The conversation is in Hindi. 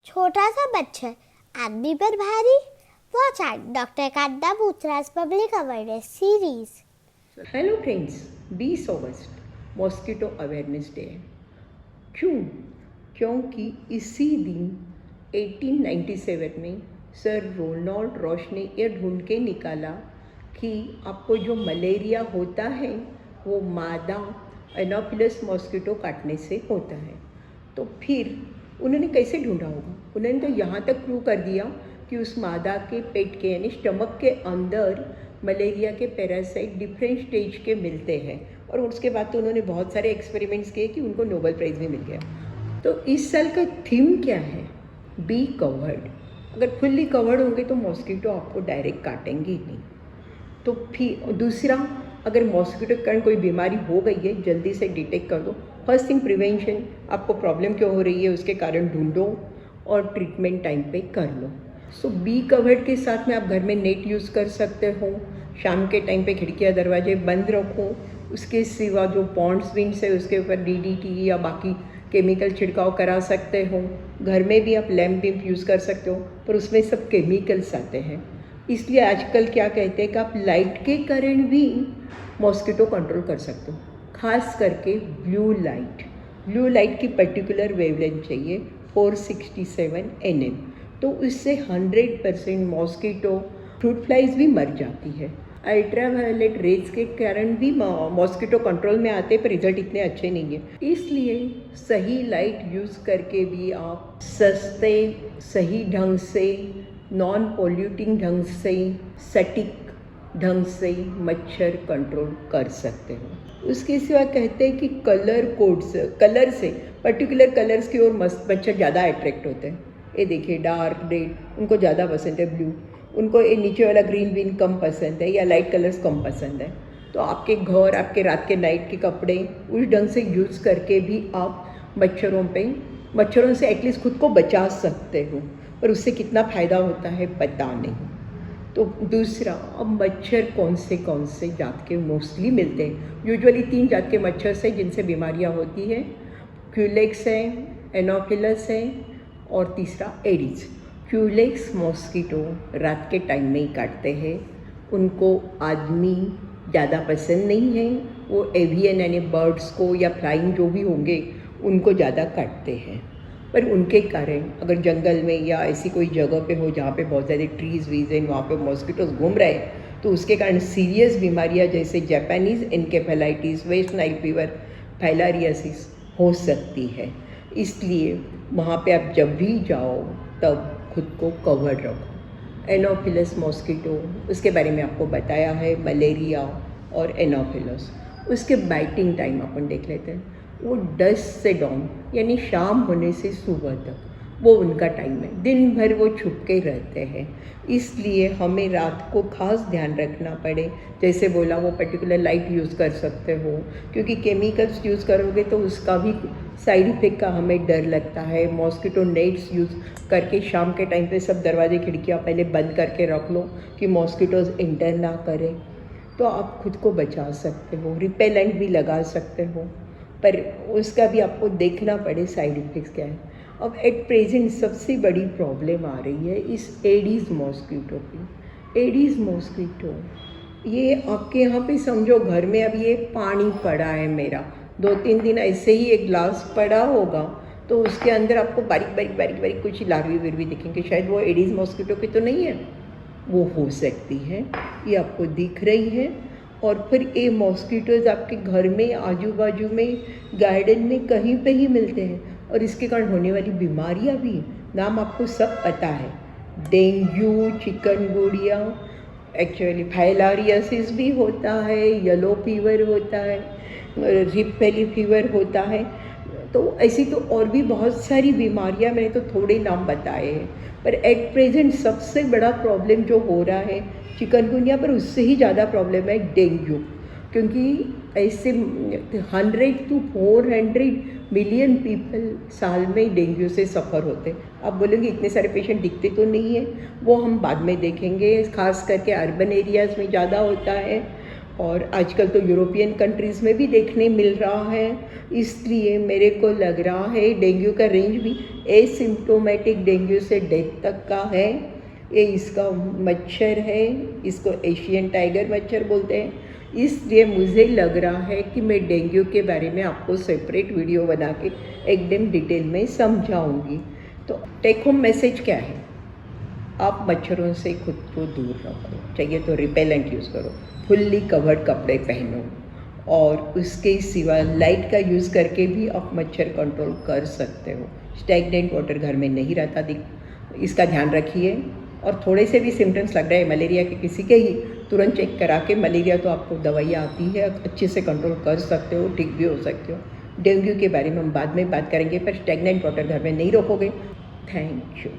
छोटा सा बच्चा आदमी पर भारी। Watch out doctor Kanta Boothraj public awareness series. Hello friends, 20 अगस्त मॉस्किटो अवेयरनेस डे है। क्यों? क्योंकि इसी दिन 1897 में सर रोनाल्ड रॉश ने यह ढूंढ के निकाला कि आपको जो मलेरिया होता है वो मादा एनोफिलस मॉस्किटो काटने से होता है। तो फिर उन्होंने कैसे ढूंढा होगा? उन्होंने तो यहाँ तक प्रूव कर दिया कि उस मादा के पेट के यानी स्टमक के अंदर मलेरिया के पैरासाइट डिफरेंट स्टेज के मिलते हैं। और उसके बाद तो उन्होंने बहुत सारे एक्सपेरिमेंट्स किए कि उनको नोबेल प्राइज़ भी मिल गया। तो इस साल का थीम क्या है? Be covered. अगर फुल्ली कवर्ड होंगे तो मॉस्किटो आपको डायरेक्ट काटेंगे ही नहीं। तो फिर दूसरा, अगर मॉस्किटो के कारण कोई बीमारी हो गई है जल्दी से डिटेक्ट कर दो। फर्स्ट थिंग प्रिवेंशन, आपको प्रॉब्लम क्यों हो रही है उसके कारण ढूंढो और ट्रीटमेंट टाइम पे कर लो। सो बी कवर्ड के साथ में आप घर में नेट यूज़ कर सकते हो। शाम के टाइम पे खिड़कियाँ दरवाजे बंद रखो। उसके सिवा जो पॉन्ड्स विंड्स है उसके ऊपर डीडीटी या बाकी केमिकल छिड़काव करा सकते हो। घर में भी आप लैम्प भी यूज़ कर सकते हो, पर उसमें सब केमिकल्स आते हैं। इसलिए आजकल क्या कहते हैं कि आप लाइट के कारण भी मॉस्किटो कंट्रोल कर सकते हो, खास करके ब्लू लाइट। ब्लू लाइट की पर्टिकुलर वेवलेंथ चाहिए 467 nm। तो इससे 100% मॉस्किटो फ्रूट फ्लाइज भी मर जाती है। अल्ट्रावायलेट रेज के कारण भी मॉस्किटो कंट्रोल में आते हैं, पर रिजल्ट इतने अच्छे नहीं है। इसलिए सही लाइट यूज़ करके भी आप सस्ते, सही ढंग से, नॉन पोल्यूटिंग ढंग से, सटीक ढंग से मच्छर कंट्रोल कर सकते हो। उसके सिवा कहते हैं कि कलर कोड्स, कलर से पर्टिकुलर कलर्स की ओर मच्छर ज़्यादा अट्रैक्ट होते हैं। ये देखिए, डार्क रेड उनको ज़्यादा पसंद है, ब्लू उनको ये नीचे वाला ग्रीन विन कम पसंद है, या लाइट कलर्स कम पसंद है। तो आपके घर, आपके रात के नाइट के कपड़े उस ढंग से यूज़ करके भी आप मच्छरों से एटलीस्ट खुद को बचा सकते हो। पर उससे कितना फ़ायदा होता है पता नहीं। तो दूसरा, अब मच्छर कौन से जात के मोस्टली मिलते हैं? यूजुअली 3 जात के मच्छर से जिनसे बीमारियां होती है। क्यूलेक्स है, एनोफिलस है और तीसरा एडीज। क्यूलेक्स मॉस्किटो रात के टाइम में ही काटते हैं। उनको आदमी ज़्यादा पसंद नहीं है। वो एवियन यानी बर्ड्स को या फ्लाइंग जो भी होंगे उनको ज़्यादा काटते हैं। पर उनके कारण अगर जंगल में या ऐसी कोई जगह पे हो जहाँ पे बहुत ज़्यादा ट्रीज़ वीज हैं, वहाँ पे मॉस्किटोज घूम रहे हैं, तो उसके कारण सीरियस बीमारियाँ जैसे Japanese encephalitis, West Nile fever, फाइलारियासिस हो सकती है। इसलिए वहाँ पे आप जब भी जाओ तब खुद को कवर रखो। एनोफिलस मॉस्किटो, उसके बारे में आपको बताया है, मलेरिया और एनोफिलस। उसके बाइटिंग टाइम अपन देख लेते हैं। वो डस्ट से डॉन यानी शाम होने से सुबह तक वो उनका टाइम है। दिन भर वो छुपके रहते हैं। इसलिए हमें रात को खास ध्यान रखना पड़े। जैसे बोला, वो पर्टिकुलर लाइट यूज़ कर सकते हो, क्योंकि केमिकल्स यूज़ करोगे तो उसका भी साइड इफ़ेक्ट का हमें डर लगता है। मॉस्किटो नेट्स यूज़ करके शाम के टाइम पे सब दरवाजे खिड़कियाँ पहले बंद करके रख लो कि मॉस्किटोज़ इंटर ना करें। तो आप खुद को बचा सकते हो। रिपेलेंट भी लगा सकते हो, पर उसका भी आपको देखना पड़े साइड इफ़ेक्ट्स क्या है। अब एट प्रेजेंट सबसे बड़ी प्रॉब्लम आ रही है इस एडीज़ मॉस्किटो की। एडीज़ मॉस्किटो ये आपके यहाँ पे समझो घर में अब ये पानी पड़ा है मेरा, 2-3 दिन ऐसे ही एक ग्लास पड़ा होगा तो उसके अंदर आपको बारीक बारीक बारीक बारीक कुछ लार्वी विर्वी दिखेंगे। शायद वो एडीज़ मॉस्किटो की तो नहीं है, वो हो सकती है, ये आपको दिख रही है। और फिर ये मॉस्किटोज़ आपके घर में, आजू बाजू में, गार्डन में कहीं पे ही मिलते हैं। और इसके कारण होने वाली बीमारियां भी नाम आपको सब पता है। डेंगू, चिकनगुनिया, एक्चुअली फाइलारियासिस भी होता है, येलो फीवर होता है, रिफ्ट वैली फीवर होता है। तो ऐसी तो और भी बहुत सारी बीमारियां, मैंने तो थोड़े नाम बताए हैं। पर एट प्रेजेंट सबसे बड़ा प्रॉब्लम जो हो रहा है चिकनगुनिया, पर उससे ही ज़्यादा प्रॉब्लम है डेंगू। क्योंकि ऐसे 100 to 400 मिलियन पीपल साल में डेंगू से सफ़र होते हैं। आप बोलेंगे इतने सारे पेशेंट दिखते तो नहीं है, वो हम बाद में देखेंगे। खास करके अर्बन एरियाज़ में ज़्यादा होता है और आजकल तो यूरोपियन कंट्रीज़ में भी देखने मिल रहा है, इसलिए मेरे को लग रहा है डेंगू का रेंज भी एसिम्प्टोमेटिक डेंगू से डेथ तक का है। ये इसका मच्छर है, इसको एशियन टाइगर मच्छर बोलते हैं। इसलिए मुझे लग रहा है कि मैं डेंगू के बारे में आपको सेपरेट वीडियो बना के एकदम डिटेल में समझाऊंगी। तो टेक होम मैसेज क्या है? आप मच्छरों से खुद को दूर रखो, चाहिए तो रिपेलेंट यूज़ करो, फुल्ली कवर्ड कपड़े पहनो, और उसके सिवा लाइट का यूज़ करके भी आप मच्छर कंट्रोल कर सकते हो। स्टैग्नेंट वाटर घर में नहीं रहता, इसका ध्यान रखिए। और थोड़े से भी सिम्टम्स लग रहे हैं मलेरिया के किसी के ही, तुरंत चेक करा के, मलेरिया तो आपको दवाइयाँ आती है, अच्छे से कंट्रोल कर सकते हो, ठीक भी हो सकते हो। डेंगू के बारे में हम बाद में बात करेंगे, पर स्टैग्नेंट वाटर घर में नहीं रोकोगे। Thank you.